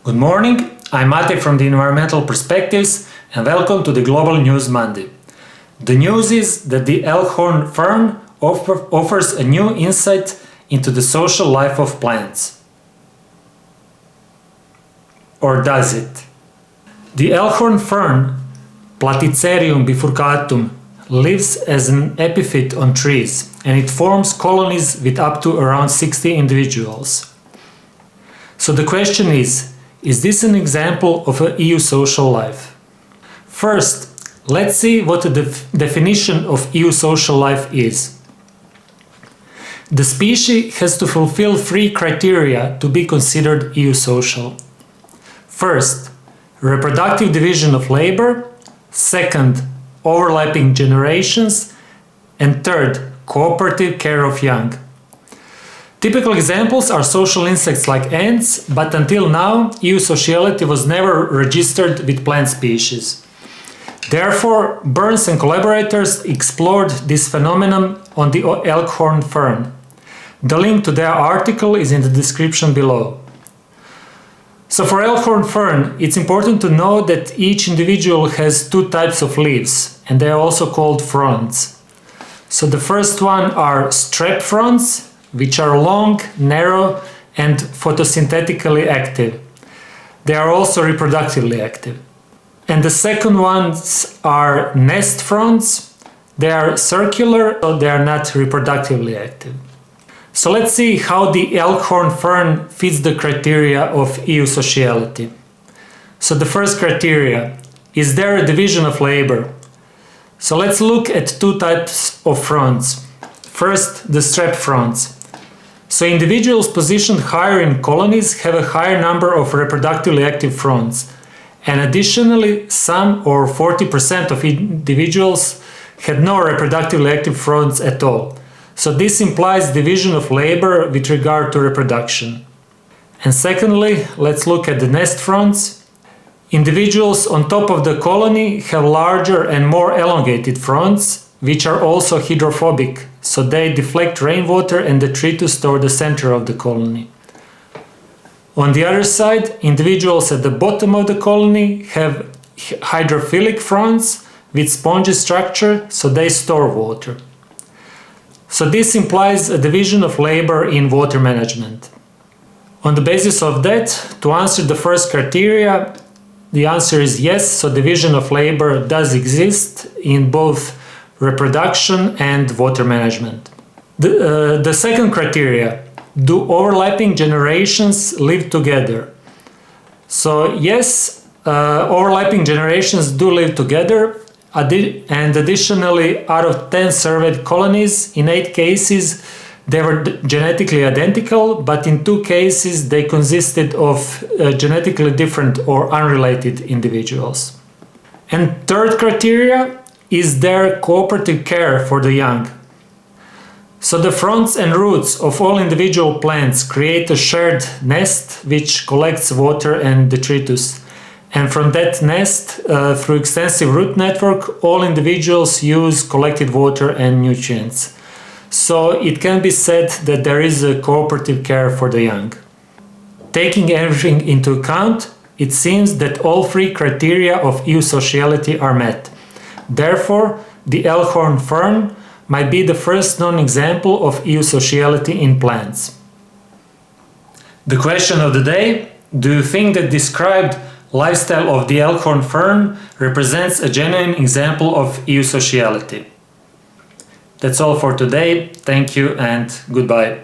Good morning, I'm Matej from the Environmental Perspectives and welcome to the Global News Monday. The news is that the elkhorn fern offers a new insight into the social life of plants. Or does it? The elkhorn fern, Platycerium bifurcatum, lives as an epiphyte on trees and it forms colonies with up to around 60 individuals. So the question is this an example of an eusocial life? First, let's see what the definition of eusocial life is. The species has to fulfill 3 criteria to be considered eusocial. First, reproductive division of labor. Second, overlapping generations. And third, cooperative care of young. Typical examples are social insects like ants, but until now, eusociality was never registered with plant species. Therefore, Burns and collaborators explored this phenomenon on the elkhorn fern. The link to their article is in the description below. So for elkhorn fern, it's important to know that each individual has 2 types of leaves, and they are also called fronds. So the first one are strap fronds, which are long, narrow, and photosynthetically active. They are also reproductively active. And the second ones are nest fronds. They are circular, so they are not reproductively active. So let's see how the elkhorn fern fits the criteria of eusociality. So the first criteria, is there a division of labor? So let's look at 2 types of fronds. First, the strap fronds. So individuals positioned higher in colonies have a higher number of reproductively active fronds. And additionally, some or 40% of individuals had no reproductively active fronds at all. So this implies division of labor with regard to reproduction. And secondly, let's look at the nest fronds. Individuals on top of the colony have larger and more elongated fronds, which are also hydrophobic, so they deflect rainwater and detritus toward the center of the colony. On the other side, individuals at the bottom of the colony have hydrophilic fronds with spongy structure, so they store water. So this implies a division of labor in water management. On the basis of that, to answer the first criteria, the answer is yes, so division of labor does exist in both reproduction and water management. The second criteria, do overlapping generations live together? So yes, overlapping generations do live together, and additionally, out of 10 surveyed colonies, in 8 cases they were genetically identical, but in 2 cases they consisted of genetically different or unrelated individuals. And third criteria, is there cooperative care for the young? So the fronds and roots of all individual plants create a shared nest which collects water and detritus. And from that nest, through extensive root network, all individuals use collected water and nutrients. So it can be said that there is a cooperative care for the young. Taking everything into account, it seems that all 3 criteria of eusociality are met. Therefore, the elkhorn fern might be the first known example of eusociality in plants. The question of the day, do you think that described lifestyle of the elkhorn fern represents a genuine example of eusociality? That's all for today. Thank you and goodbye.